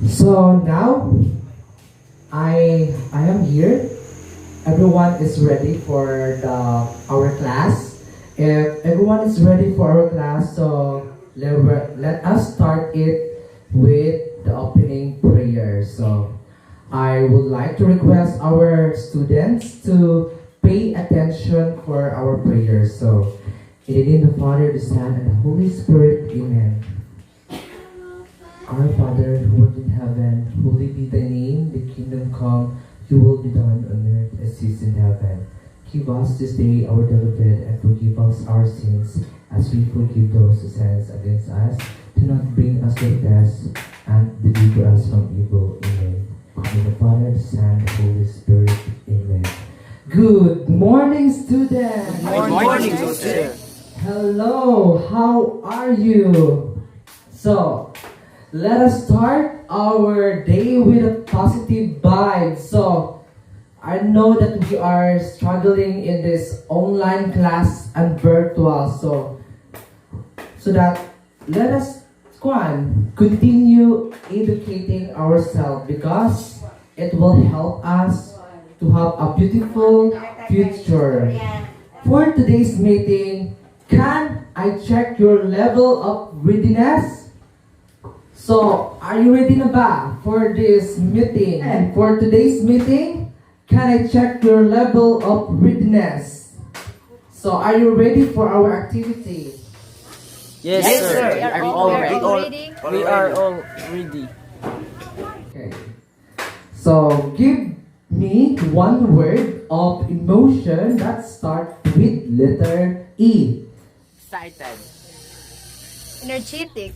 So now I am here. Everyone is ready for our class. If everyone is ready for our class, so let us start it with the opening prayer. So I would like to request our students to pay attention for our prayers. So in the name of the Father, the Son, and the Holy Spirit, Amen. Our Father, who art in heaven, holy be thy name, the kingdom come, your will be done on earth as it is in heaven. Give us this day our daily bread, and forgive us our sins, as we forgive those who sin against us. Do not bring us to test, and deliver us from evil. Amen. In the Father, the Son, and the Holy Spirit. Amen. Good morning, students! Good morning, teacher. Hello, how are you? So, let us start our day with a positive vibe. So, I know that we are struggling in this online class and virtual. So that let us continue educating ourselves because it will help us to have a beautiful future. For today's meeting, can I check your level of readiness? So, are you ready na ba for this meeting? And for today's meeting, can I check your level of readiness? So, are you ready for our activity? Yes, sir. We are all ready. We are all ready. Okay. So, give me one word of emotion that starts with letter E. Excited. Energetic.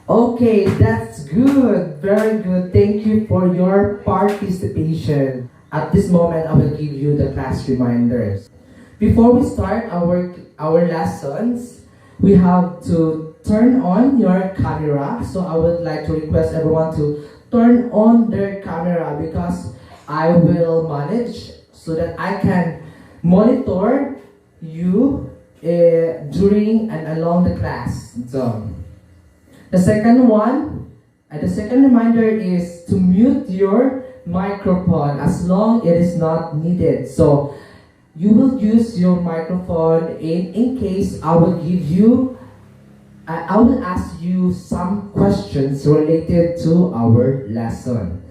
Okay, that's good. Very good. Thank you for your participation. At this moment, I will give you the class reminders. Before we start our lessons, we have to turn on your camera. So I would like to request everyone to turn on their camera because I will manage so that I can monitor you during and along the class zone. The second reminder is to mute your microphone as long it is not needed. So you will use your microphone in case I will ask you some questions related to our lesson.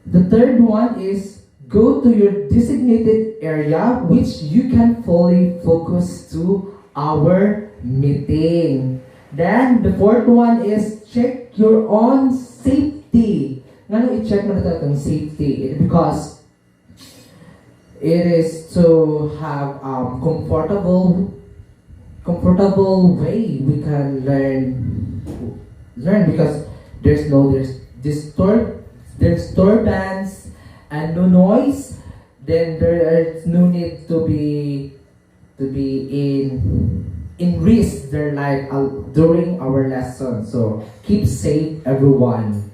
The third one is go to your designated area which you can fully focus to our meeting. Then, the fourth one is check your own safety. Ngano i-check mo na itong safety? Because it is to have comfortable way we can learn because there's disturbance and no noise. Then there is no need to be in risk their life during our lesson. So keep safe, everyone.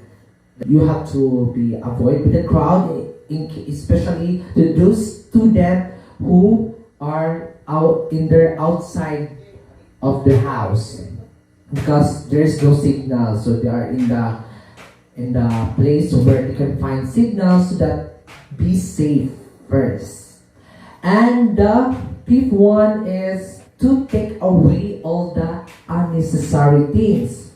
You have to avoid the crowd, especially to those students who are outside of the house because there is no signal. So they are in the place where they can find signals so that be safe first. And the fifth one is to take away all the unnecessary things.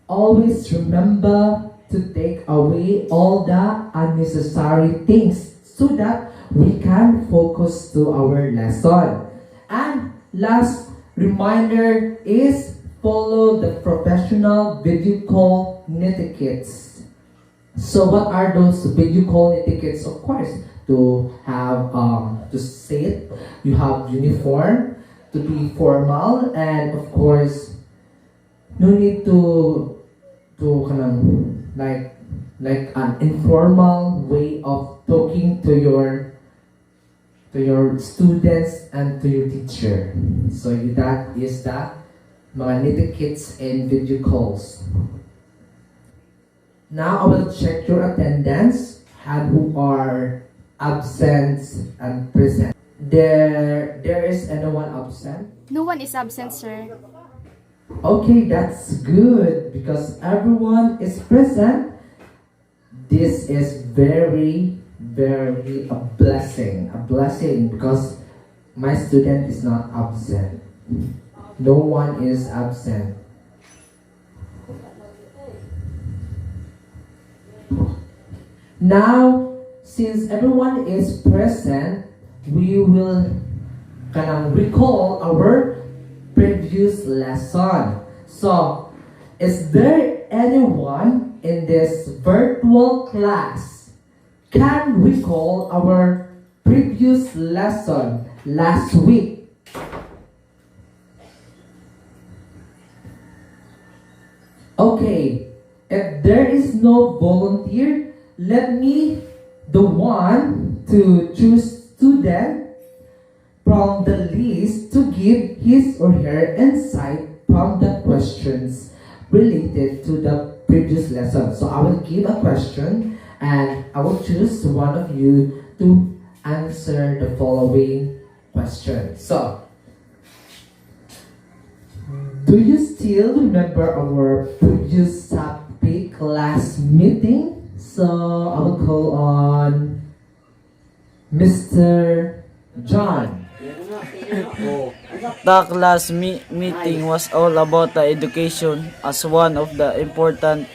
Always remember to take away all the unnecessary things so that we can focus to our lesson. And last reminder is follow the professional video call etiquettes. So what are those video call etiquettes? Of course, to have to say it, you have uniform, to be formal, and of course, no need to like an informal way of talking to your students and to your teacher. So that is the mga etiquettes and video calls. Now I will check your attendance and who are absent and present. There is anyone absent? No one is absent, sir. Okay, that's good because everyone is present. This is very a blessing because my student is not absent. No one is absent. Now, since everyone is present, we will recall our previous lesson. So, is there anyone in this virtual class can recall our previous lesson last week? Okay, if there is no volunteer, let me the one to choose student from the list to give his or her insight from the questions related to the previous lesson. So I will give a question and I will choose one of you to answer the following question. So, do you still remember our previous topic class meeting? So I will call on Mr. John. The class meeting was all about the education as one of the important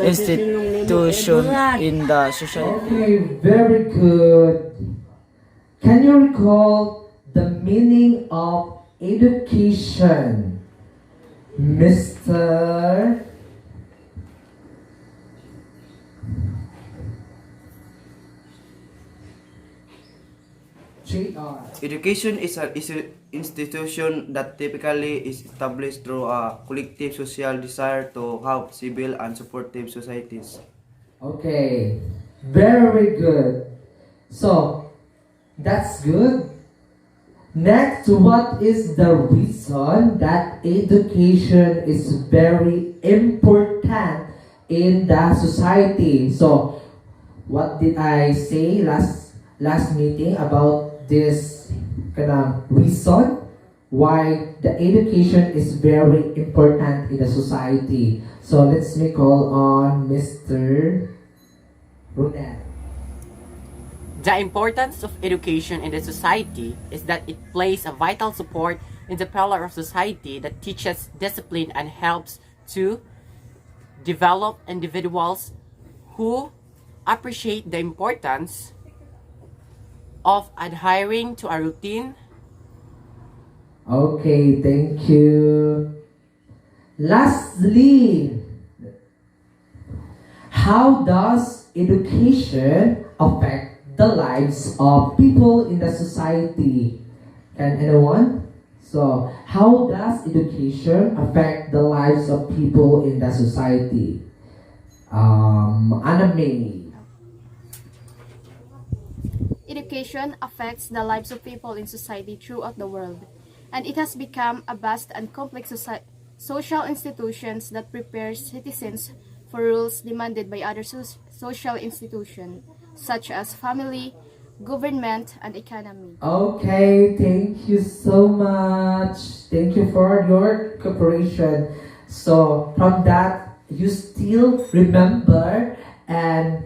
institutions in the society. Okay, very good. Can you recall the meaning of education, Mr. JR? Education is an institution that typically is established through a collective social desire to have civil and supportive societies. Okay, very good. So, that's good. Next, what is the reason that education is very important in the society? So, what did I say last meeting about this kind of reason why the education is very important in the society? So let's me call on Mr. Ronel. The importance of education in the society is that it plays a vital support in the pillar of society that teaches discipline and helps to develop individuals who appreciate the importance of adhering to a routine. Okay, thank you. Lastly, how does education affect the lives of people in the society? Can anyone? So, how does education affect the lives of people in the society? Anna May. Education affects the lives of people in society throughout the world, and it has become a vast and complex social institutions that prepares citizens for rules demanded by other social institutions, such as family, government, and economy. Okay, thank you so much. Thank you for your cooperation. So, from that, you still remember and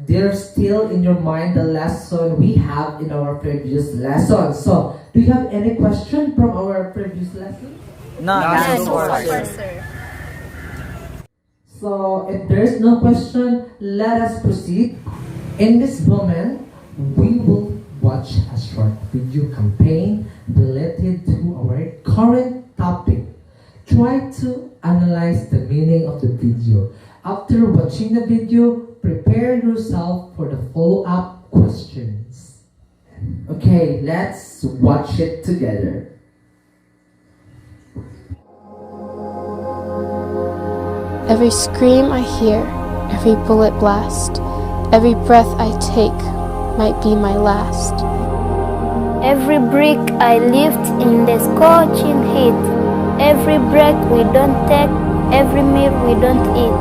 there's still in your mind the lesson we have in our previous lesson. So, do you have any question from our previous lesson? None so far, sir. So, if there's no question, let us proceed. In this moment, we will watch a short video campaign related to our current topic. Try to analyze the meaning of the video. After watching the video, prepare yourself for the follow-up questions. Okay, let's watch it together. Every scream I hear, every bullet blast, every breath I take might be my last. Every brick I lift in the scorching heat, every breath we don't take, every meal we don't eat.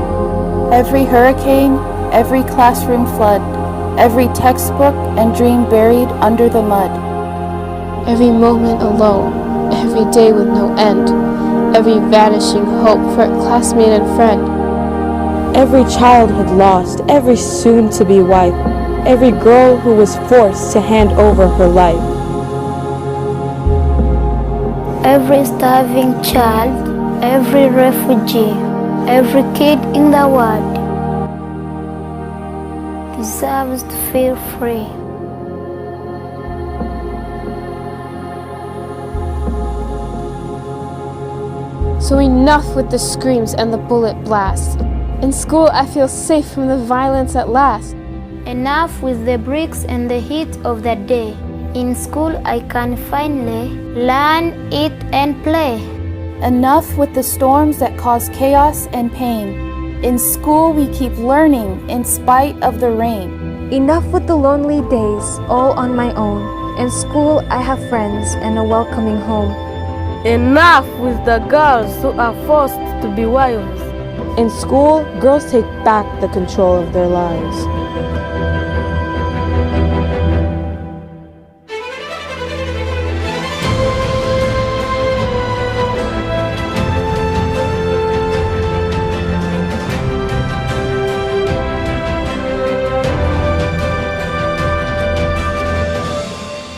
Every hurricane, every classroom flood, every textbook and dream buried under the mud. Every moment alone, every day with no end, every vanishing hope for a classmate and friend. Every childhood lost, every soon-to-be wife, every girl who was forced to hand over her life. Every starving child, every refugee, every kid in the world deserves to feel free. So enough with the screams and the bullet blasts. In school, I feel safe from the violence at last. Enough with the bricks and the heat of the day. In school, I can finally learn, eat, and play. Enough with the storms that cause chaos and pain. In school, we keep learning in spite of the rain. Enough with the lonely days, all on my own. In school, I have friends and a welcoming home. Enough with the girls who are forced to be wives. In school, girls take back the control of their lives.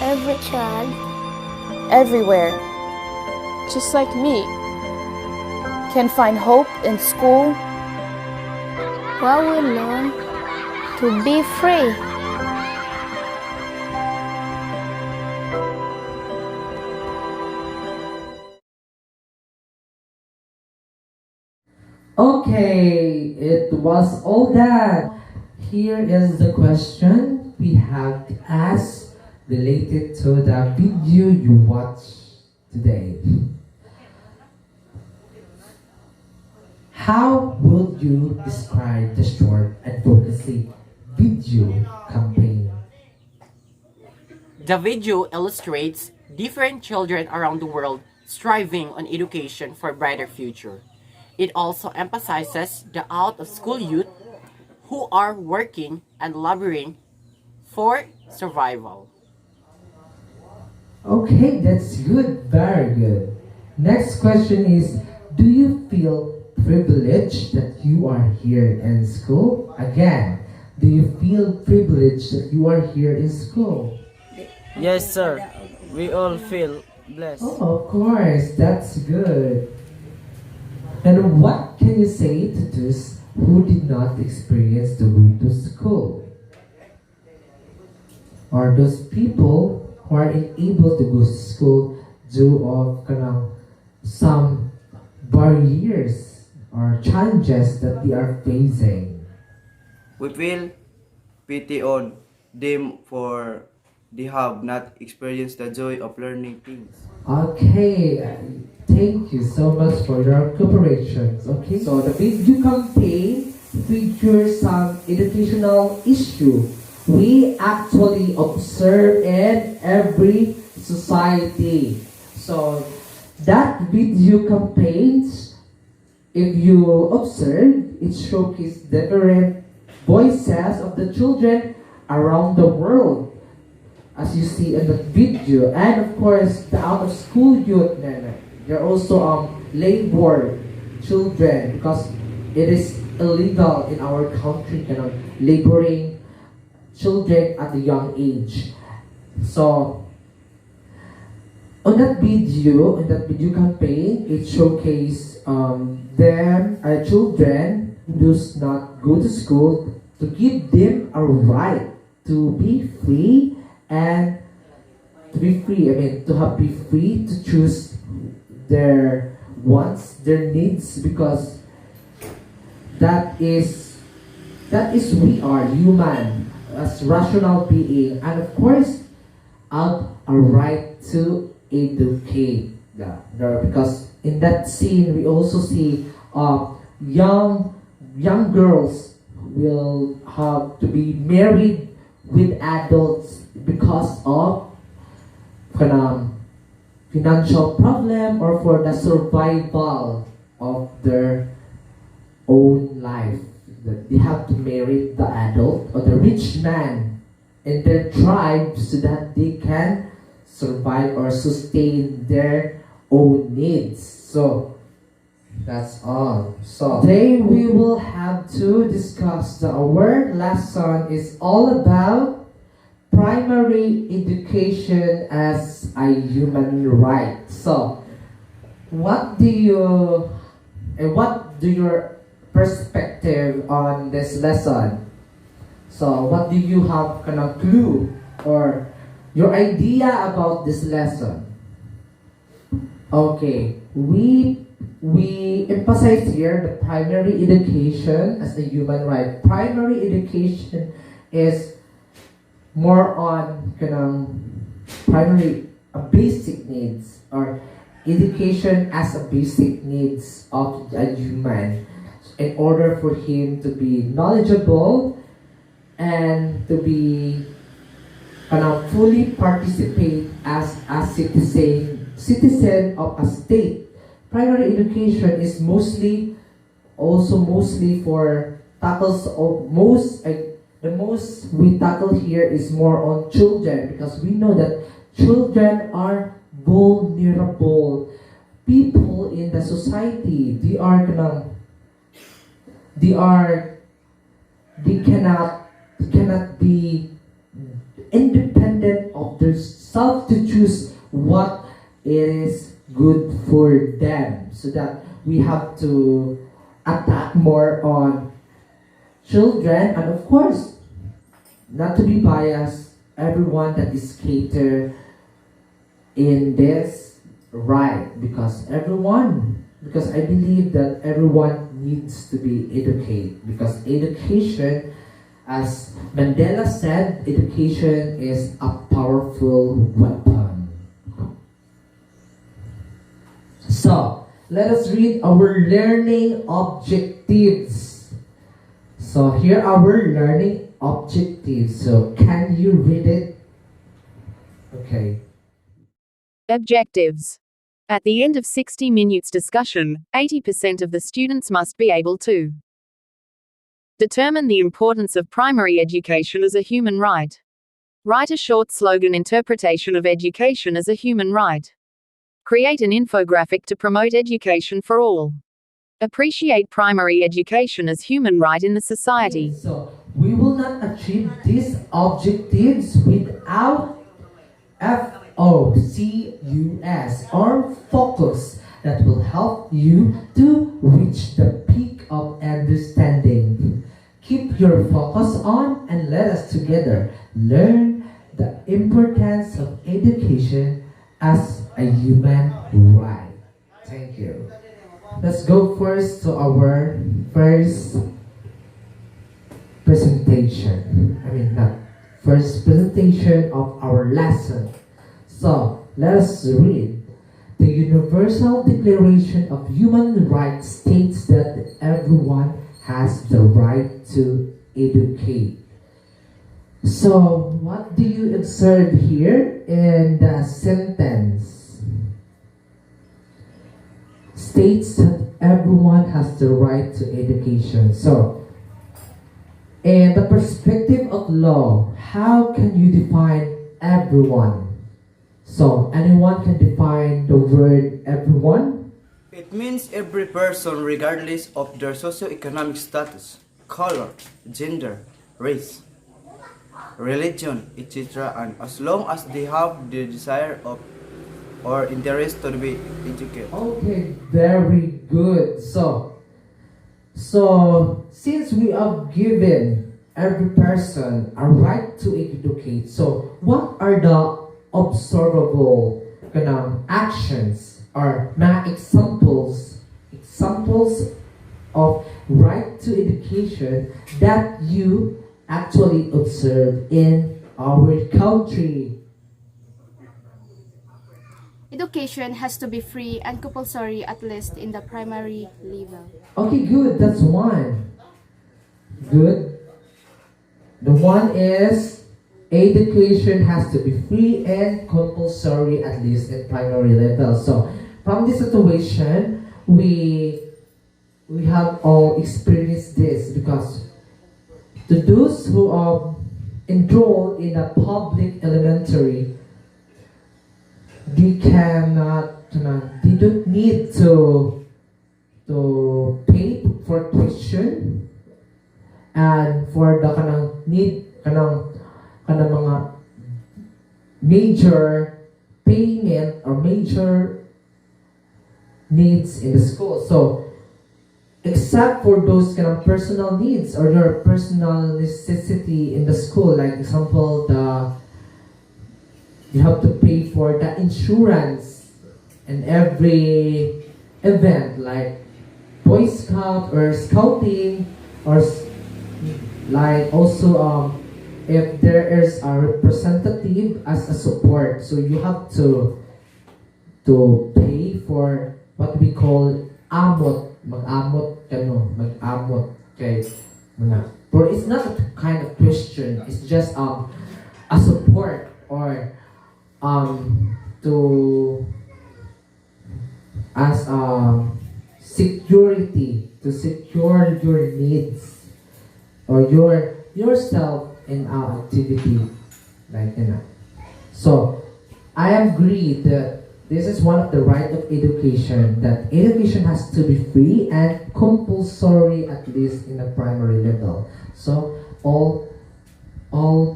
Every child, Everywhere, Just like me. can find hope in school. where we learn to be free. Okay, it was all that. Here is the question we have to ask related to the video you watched today. How would you describe the short advocacy video campaign? The video illustrates different children around the world striving on education for a brighter future. It also emphasizes the out-of-school youth who are working and laboring for survival. Okay, that's good, very good. Next question is, do you feel privileged that you are here in school? Again, do you feel privileged that you are here in school? Yes, sir. We all feel blessed. Oh, of course, that's good. And what can you say to those who did not experience to go to school? Or those people who are unable to go to school due of some barriers or challenges that they are facing? We feel pity on them for they have not experienced the joy of learning things. Okay, thank you so much for your cooperation. Okay, so the video campaign features some educational issue we actually observe in every society. So that video campaigns, if you observe, it showcases different voices of the children around the world, as you see in the video. And of course, the out-of-school youth, they're also labor children, because it is illegal in our country, laboring children at a young age. So on that video, in that video campaign, it showcased children who does not go to school, to give them a right to be free and to be free to choose their wants, their needs, because that is we are human as rational being, and of course have a right to educate. Because in that scene we also see young girls will have to be married with adults because of financial problem or for the survival of their own life. That they have to marry the adult or the rich man in their tribe so that they can survive or sustain their own needs. So That's all. So today we will have to discuss our lesson is all about primary education as a human right. So what do your perspective on this lesson? So what do you have kind of clue or your idea about this lesson? Okay, we emphasize here the primary education as a human right. Primary education is more on primary basic needs or education as a basic needs of a human in order for him to be knowledgeable and to be fully participate as a citizen of a state. Primary education is mostly for tackles of the most we tackle here is more on children, because we know that children are vulnerable people in the society. They cannot be independent of themselves to choose what is good for them, so that we have to attack more on children. And of course, not to be biased, everyone that is catered in this right, because I believe that everyone needs to be educated, because education, as Mandela said, education is a powerful weapon. So let us read our learning objectives. So here are our learning objectives. So can you read it? Okay. Objectives. At the end of 60 minutes discussion, 80% of the students must be able to determine the importance of primary education as a human right. Write a short slogan interpretation of education as a human right. Create an infographic to promote education for all. Appreciate primary education as human right in the society. So we will not achieve these objectives without FOCUS, or focus, that will help you to reach the peak of understanding. Keep your focus on and let us together learn the importance of education as a human right. Thank you. Let's go first to our first presentation. First presentation of our lesson. So, let us read. The Universal Declaration of Human Rights states that everyone has the right to educate. So, what do you observe here in the sentence? States that everyone has the right to education. So, in the perspective of law, how can you define everyone? So, anyone can define the word everyone? It means every person regardless of their socioeconomic status, color, gender, race, religion, etc., and as long as they have the desire of or interest to be educated. Okay, very good. So since we have given every person a right to educate, so what are the observable actions or examples of right to education that you actually observe in our country? Education has to be free and compulsory, at least in the primary level. Okay, good. That's one. Good. The one is education has to be free and compulsory, at least in primary level. So, from this situation, we have all experienced this, because to those who are enrolled in a public elementary, they don't need to to pay for tuition and for the kanang need kanang mga major payment or major needs in the school. So except for those kind of personal needs or your personal necessity in the school, like example, you have to pay for the insurance in every event, like Boy Scout or Scouting, or like also if there is a representative as a support, so you have to pay for what we call amot, mag-amot okay, but it's not a kind of question, it's just a support or to as security to secure your needs or yourself in our activity, like So I agree that this is one of the right of education, that education has to be free and compulsory, at least in the primary level. So all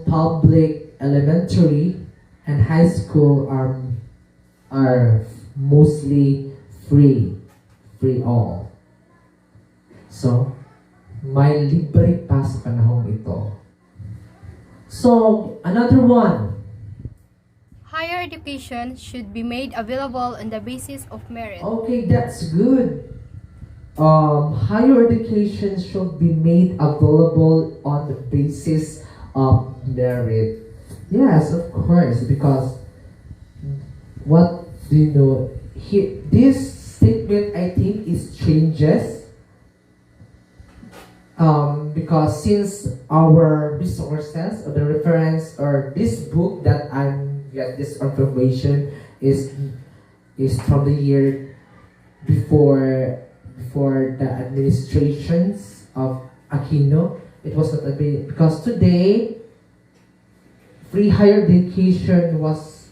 public elementary and high school are mostly free all. So may libre pa sa panahong ito. So another one. Higher education should be made available on the basis of merit. Okay, that's good. Higher education should be made available on the basis of merit. Yes, of course, because what do you know? This statement, I think, is changes. Because since our resources or the reference or this book that I'm get this information is from the year before the administrations of Aquino. It was not a bit, because today free higher education was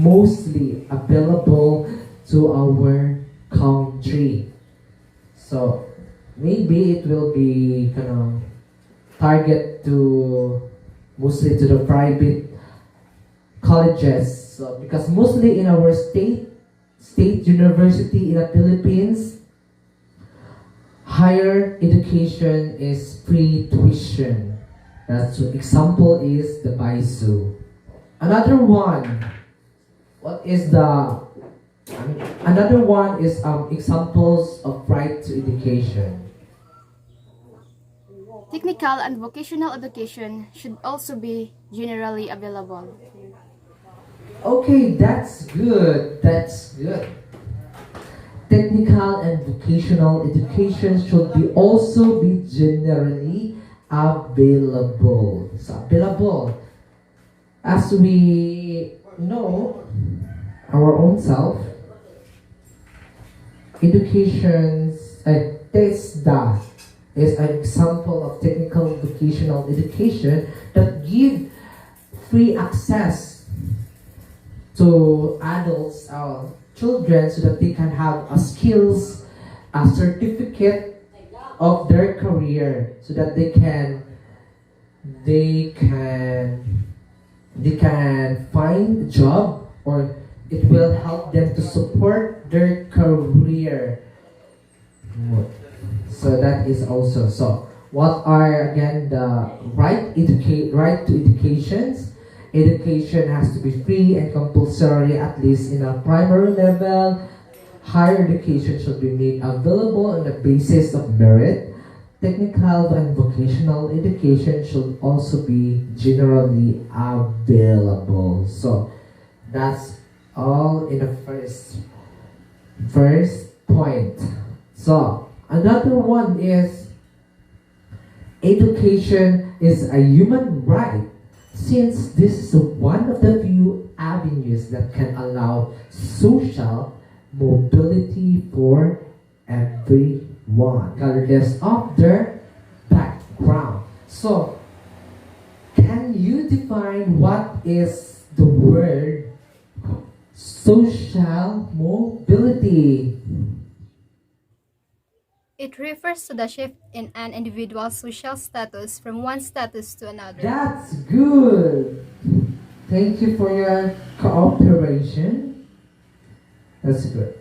mostly available to our country. So maybe it will be kind of target to mostly to the private colleges. So because mostly in our state university in the Philippines, higher education is free tuition. That's example is the BISU. Another one, another one is examples of right to education. Technical and vocational education should also be generally available. Okay, that's good. Technical and vocational education should also be generally available. So available. As we know, our own self, TESDA is an example of technical vocational education that give free access to adults, children, so that they can have a skills, a certificate of their career, so that they can find a job, or it will help them to support their career. So that is also so. What are again the right to educations? Education has to be free and compulsory, at least in a primary level. Higher education should be made available on the basis of merit. Technical and vocational education should also be generally available. So that's all in the first point. So another one is education is a human right, since this is one of the few avenues that can allow social mobility for everyone, regardless of their background. So, can you define what is the word social mobility? It refers to the shift in an individual's social status from one status to another. That's good. Thank you for your cooperation. That's good.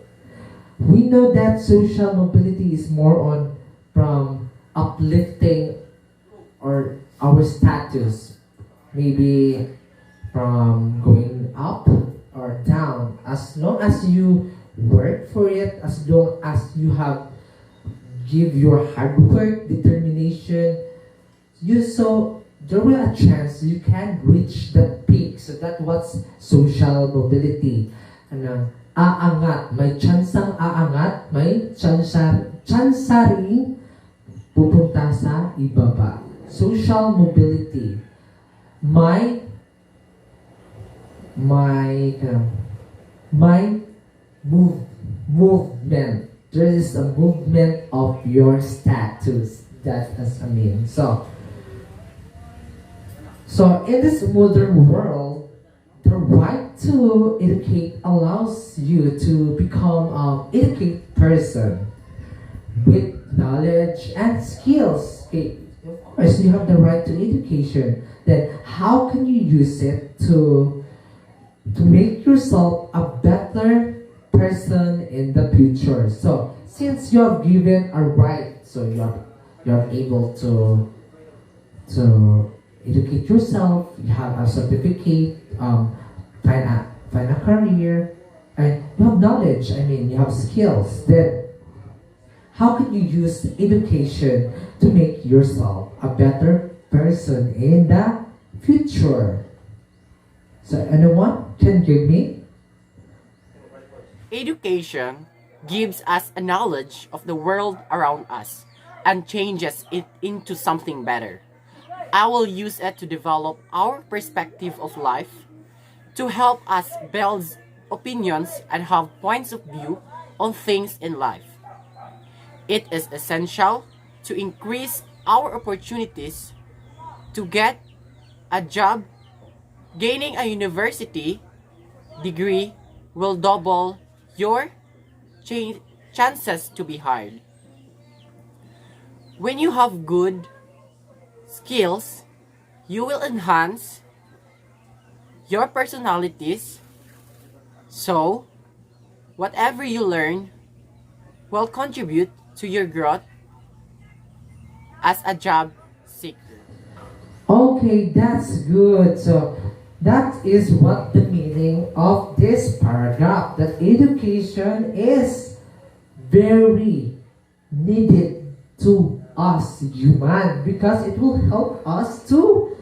We know that social mobility is more on from uplifting or our status, maybe from going up or down. As long as you work for it, as long as you have give your hard work, determination, there will a chance you can reach the peak. So that was social mobility. Aangat, may tsansang aangat, may tsansa ring pupunta sa ibaba. Social mobility. Movement. There is a movement of your status. That's I mean. So in this modern world, the right to educate allows you to become an educated person with knowledge and skills. Okay, of course, you have the right to education. Then how can you use it to make yourself a better person in the future? So since you are given a right, so you're able to educate yourself, you have a certificate, find a career, and you have knowledge, you have skills. Then how can you use education to make yourself a better person in the future? So anyone can give me? Education gives us a knowledge of the world around us and changes it into something better. I will use it to develop our perspective of life, to help us build opinions and have points of view on things in life. It is essential to increase our opportunities to get a job. Gaining a university degree will double your chances to be hired. When you have good skills, you will enhance your personalities, so whatever you learn will contribute to your growth as a job seeker. Okay, that's good. So that is what the meaning of this paragraph, that education is very needed to us human, because it will help us to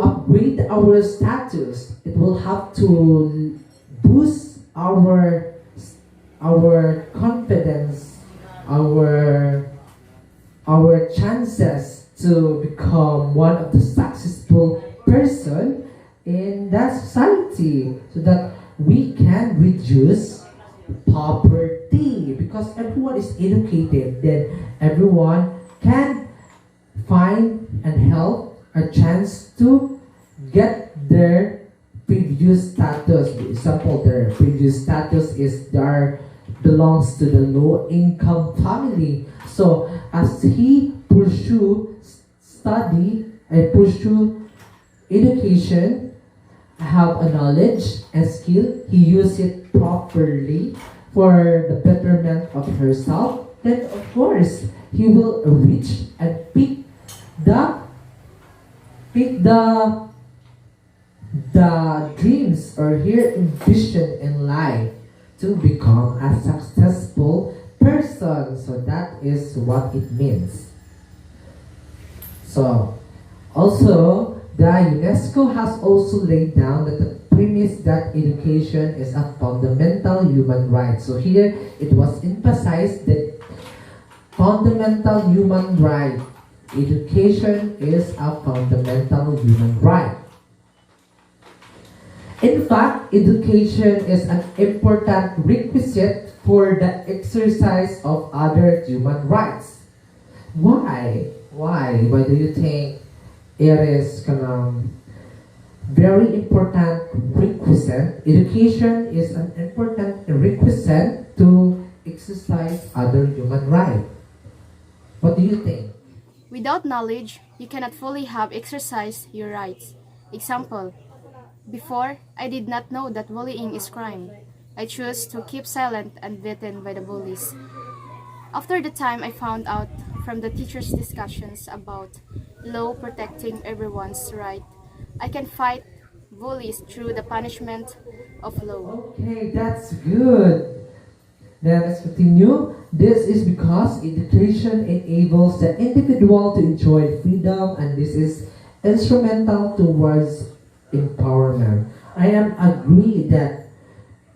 upgrade our status. It will have to boost our confidence, our chances to become one of the successful person in that society, so that we can reduce poverty, because everyone is educated, then everyone can find and help a chance to get their previous status. For example, their previous status is belongs to the low income family. So as he pursue study and pursue education, have a knowledge and skill, he use it properly for the betterment of herself, then of course he will reach and pick the dreams or her ambition in life to become a successful person. So that is what it means. So also, the UNESCO has also laid down that the premise that education is a fundamental human right. So here it was emphasized that fundamental human right. Education is a fundamental human right. In fact, education is an important requisite for the exercise of other human rights. Why? Why do you think it is very important requisite? Education is an important requisite to exercise other human rights. What do you think? Without knowledge, you cannot fully have exercised your rights. Example, before, I did not know that bullying is crime. I chose to keep silent and beaten by the bullies. After the time I found out from the teachers' discussions about law protecting everyone's right, I can fight bullies through the punishment of law. Okay, that's good. Now let's continue. This is because education enables the individual to enjoy freedom, and this is instrumental towards empowerment. I am agree that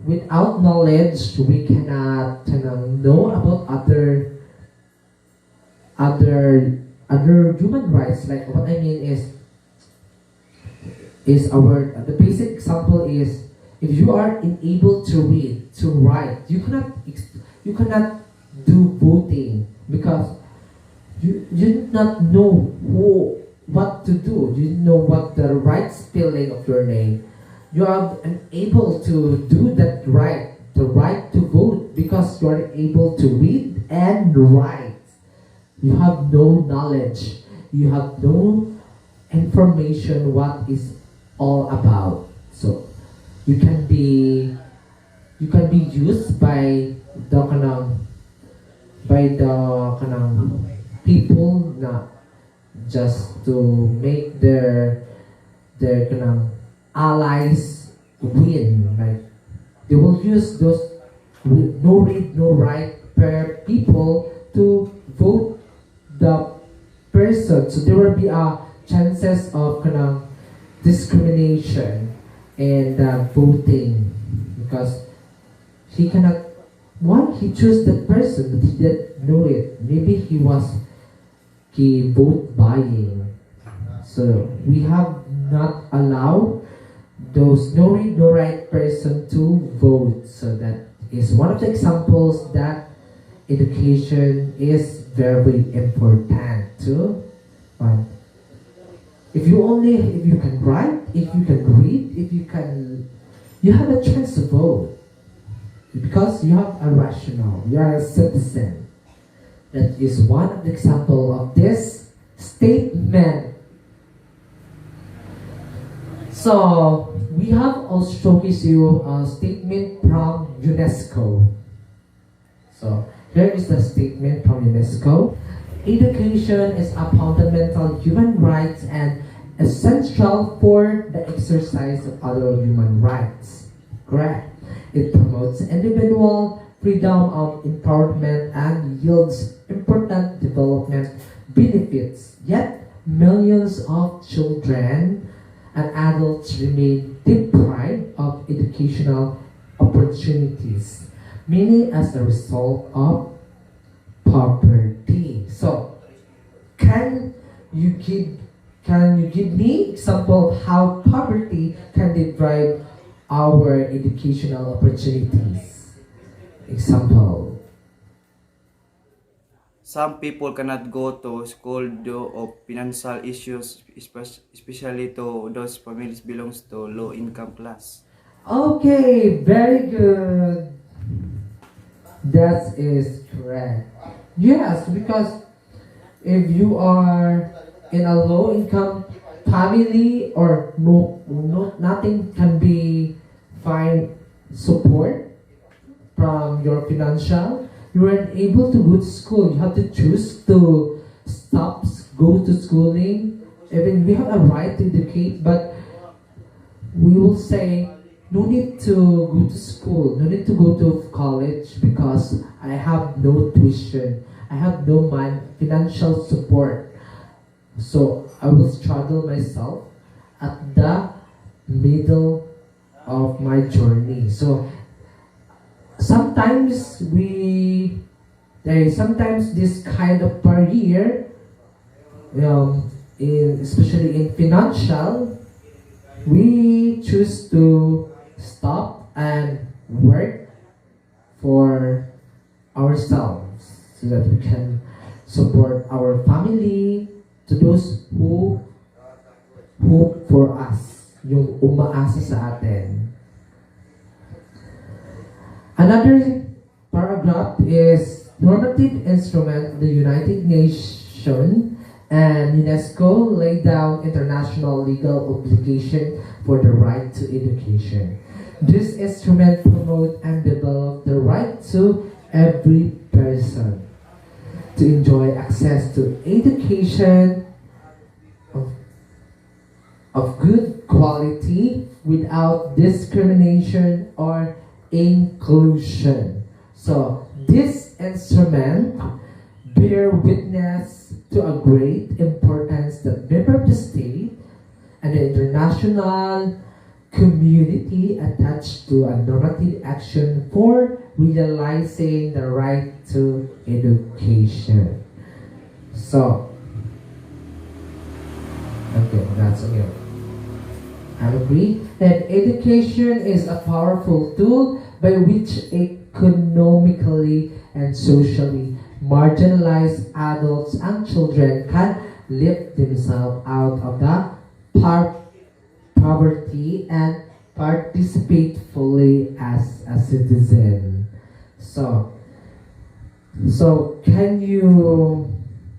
without knowledge we cannot know about other human rights. Like what I mean is our the basic example is if you are unable to read, to write, you cannot do voting because you do not know what to do. You know what the right spelling of your name. You are unable to do that right, the right to vote, because you are able to read and write. You have no knowledge. You have no information what is all about. So you can be used by the people na just to make their allies win. Like they will use those no read no write per people to vote the person. So there will be chances of discrimination and voting because he cannot. He chose the person but he didn't know it. Maybe he vote buying. So we have not allowed those no read no write person to vote. So that is one of the examples that education is very important too. But if you can write, if you can read, you have a chance to vote because you have a rational, you are a citizen. That is one of the example of this statement. So we have also showcased you a statement from UNESCO. So here is the statement from UNESCO. Education is a fundamental human right and essential for the exercise of other human rights. Correct. It promotes individual freedom of empowerment and yields important development benefits. Yet millions of children and adults remain deprived of educational opportunities, many as a result of poverty. So, can you give me example of how poverty can deprive our educational opportunities? Example. Some people cannot go to school due of financial issues, especially to those families belongs to low income class. Okay, very good. That is correct. Yes, because if you are in a low income family or nothing can be find support from your financial, you are able to go to school. You have to choose to go to schooling. Even we have a right to educate, but we will say no need to go to school, no need to go to college because I have no tuition, I have no financial support. So I will struggle myself at the middle of my journey. So sometimes sometimes this kind of barrier, especially in financial, we choose to stop and work for ourselves so that we can support our family, to those who hope for us, yung umaasa sa atin. Another paragraph is normative instrument of the United Nations and UNESCO laid down international legal obligation for the right to education. This instrument promote and develop the right to every person to enjoy access to education of good quality without discrimination or inclusion. So this instrument bear witness to a great importance that member of the state and the international community attached to a normative action for realizing the right to education. So, okay, that's okay. I agree that education is a powerful tool by which economically and socially marginalized adults and children can lift themselves out of the poverty and participate fully as a citizen. So can you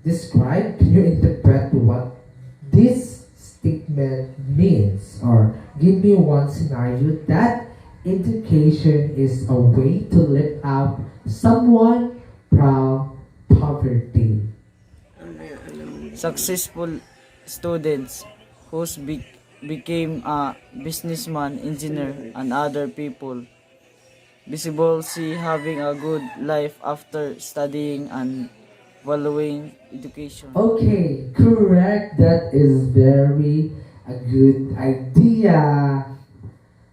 interpret what this statement means, or give me one scenario that education is a way to lift up someone from poverty? Successful students who became a businessman, engineer, and other people visible see having a good life after studying and valuing education. Okay, correct. That is very a good idea.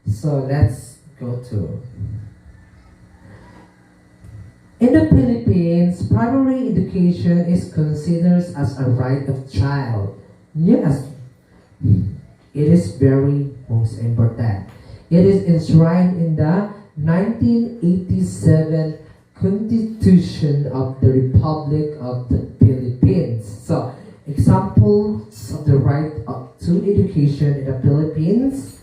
So let's go to. In the Philippines, primary education is considered as a right of child. Yes, it is very most important. It is enshrined in the 1987 Constitution of the Republic of the Philippines. So, examples of the right to education in the Philippines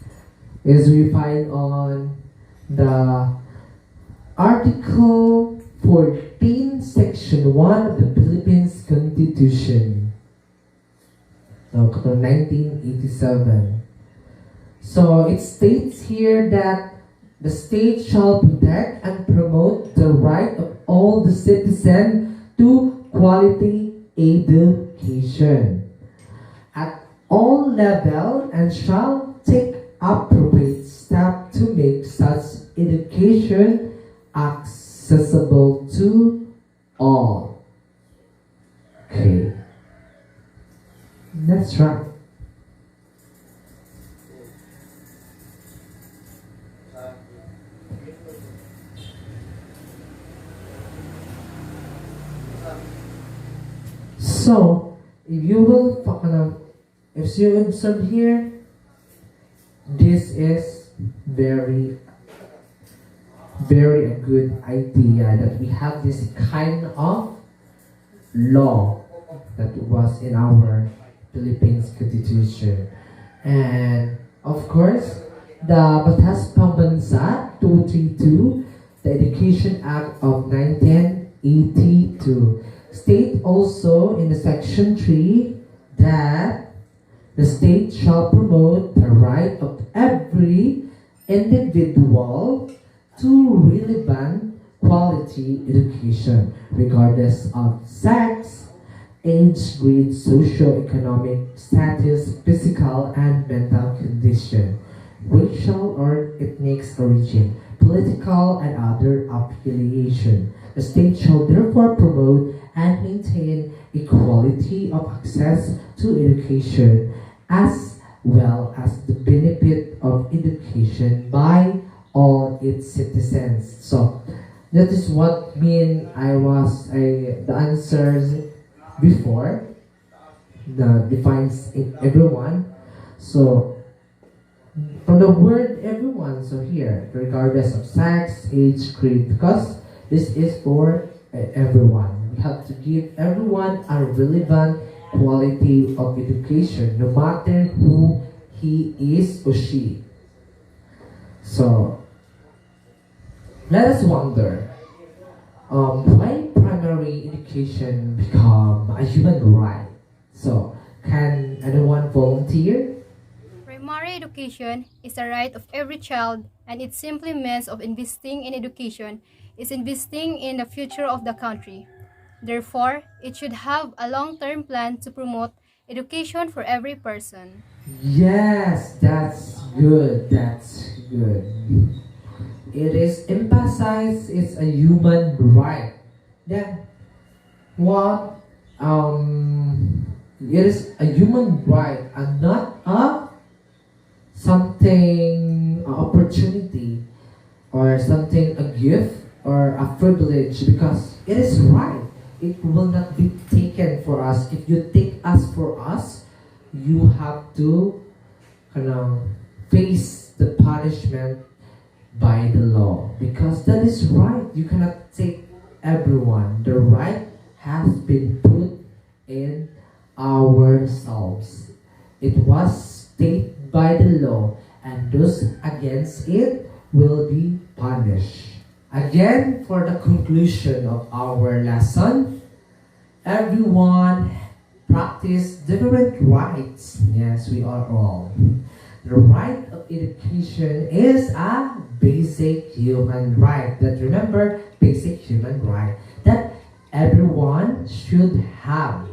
is we find on the Article 14, Section 1 of the Philippines Constitution. So, 1987. So, it states here that the state shall protect and promote the right of all the citizens to quality education at all levels and shall take appropriate steps to make such education accessible to all. Okay. That's right. So, if you observe here, this is very a good idea that we have this kind of law that was in our Philippines Constitution. And of course, the Batas Pambansa 232, the Education Act of 1982, state also in the section 3 that the state shall promote the right of every individual to relevant quality education regardless of sex, age, grade, socio-economic status, physical and mental condition, racial or ethnic origin, political and other affiliation. The state shall therefore promote and maintain equality of access to education as well as the benefit of education by all its citizens. So that is what the answers before the defines everyone. So from the word everyone, so here regardless of sex, age, grade, because this is for everyone. We have to give everyone a relevant quality of education, no matter who he is or she. So, let us wonder, why primary education become a human right? So, can anyone volunteer? Primary education is a right of every child, and it simply means of investing in education is investing in the future of the country. Therefore, it should have a long-term plan to promote education for every person. Yes, that's good. That's good. It is emphasized it's a human right. Then what it is a human right and not a something a opportunity or something a gift or a privilege because it is right. It will not be taken for us. If you take us for us, you have to face the punishment by the law because that is right. You cannot take everyone. The right has been put in ourselves. It was stated by the law, and those against it will be punished. Again, for the conclusion of our lesson, everyone practice different rights. Yes, we are all. The right of education is a basic human right. That remember, basic human right that everyone should have.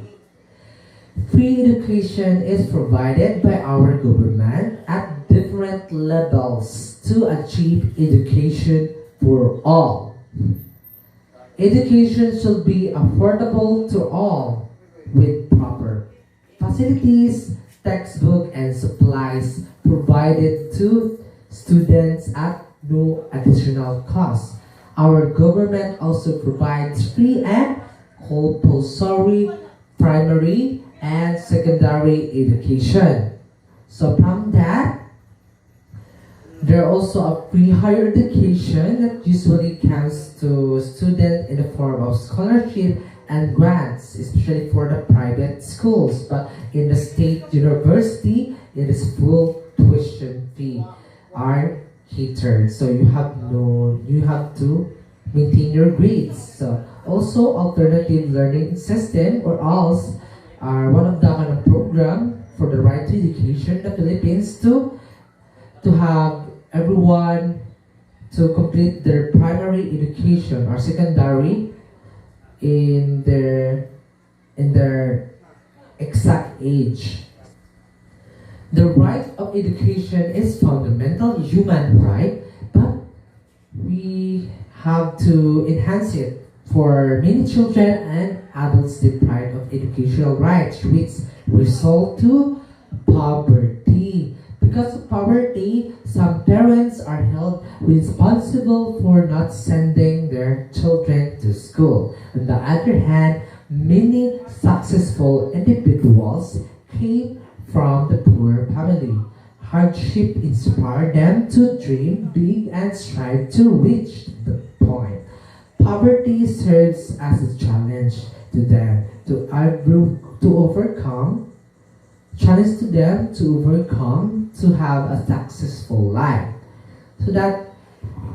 Free education is provided by our government at different levels to achieve education for all. Education should be affordable to all with proper facilities, textbook, and supplies provided to students at no additional cost. Our government also provides free and compulsory primary and secondary education. So from that, there are also a free higher education that usually comes to students in the form of scholarship and grants, especially for the private schools. But in the state university, it is full tuition fee are catered. So you have to maintain your grades. So also alternative learning system or ALS are one of the kind of program for the right to education in the Philippines to have everyone to complete their primary education or secondary in their exact age. The right of education is fundamental human right, but we have to enhance it for many children and adults deprived of educational rights, which result to poverty. Because of poverty, some parents are held responsible for not sending their children to school. On the other hand, many successful individuals came from the poor family. Hardship inspired them to dream big and strive to reach the point. Poverty serves as a challenge to them to overcome to have a successful life. So that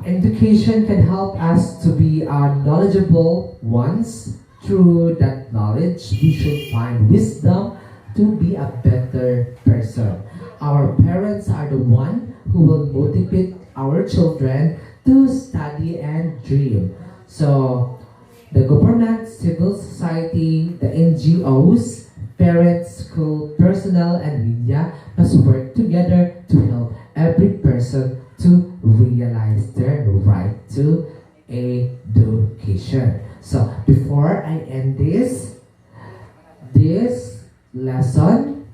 education can help us to be knowledgeable ones. Through that knowledge, we should find wisdom to be a better person. Our parents are the one who will motivate our children to study and dream. So the government, civil society, the NGOs, parents, school personnel, and media must work together to help every person to realize their right to education. So before I end this lesson,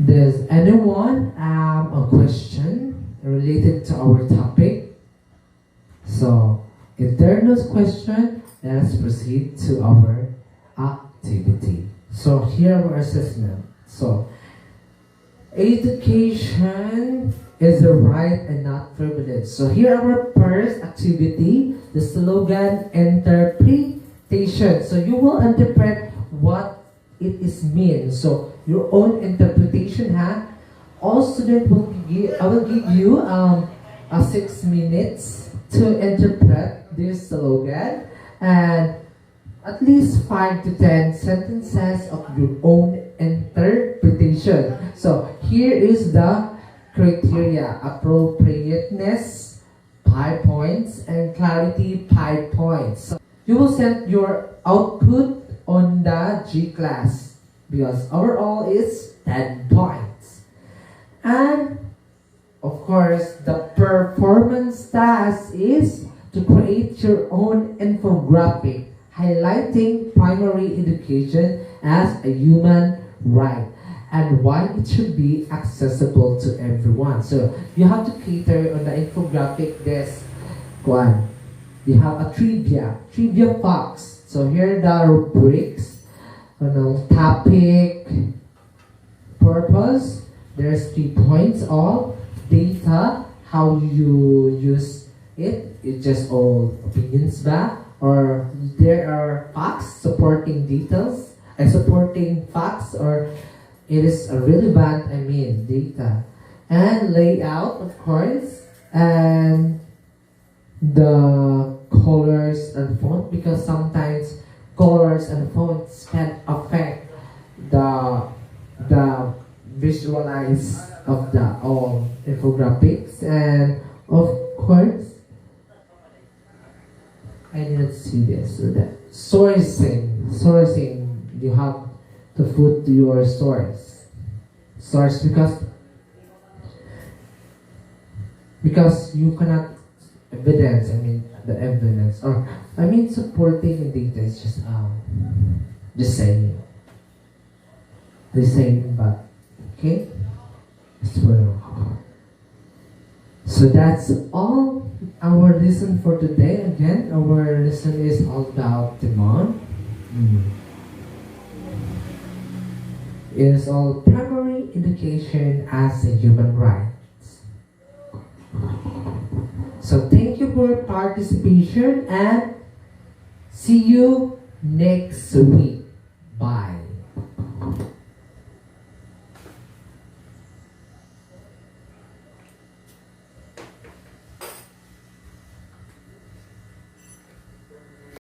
does anyone have a question related to our topic? So if there are no questions, let us proceed to our activity. So here our assessment. So education is a right and not privilege. So here our first activity, the slogan interpretation. So you will interpret what it is mean. So your own interpretation, All students will I will give you 6 minutes to interpret this slogan and at least 5 to 10 sentences of your own interpretation. So here is the criteria: appropriateness 5 points and clarity 5 points. So you will send your output on the G class because overall is 10 points. And of course, the performance task is to create your own infographic highlighting primary education as a human right and why it should be accessible to everyone. So you have to cater on the infographic this one. You have a trivia box. So here are the rubrics, topic, purpose. There's 3 points of data, how you use it. It's just all opinions back, or there are facts supporting details, supporting facts, or it is relevant, data. And layout, of course, and the colors and font, because sometimes colors and fonts can affect the visualize of the infographics. And of course, I didn't see this. So that sourcing, you have to put your source because you cannot evidence. The evidence, or supporting the data is just saying, but okay. So that's all our lesson for today. Again, our lesson is all about demand. It is all primary education as a human right. So thank you for participation and see you next week.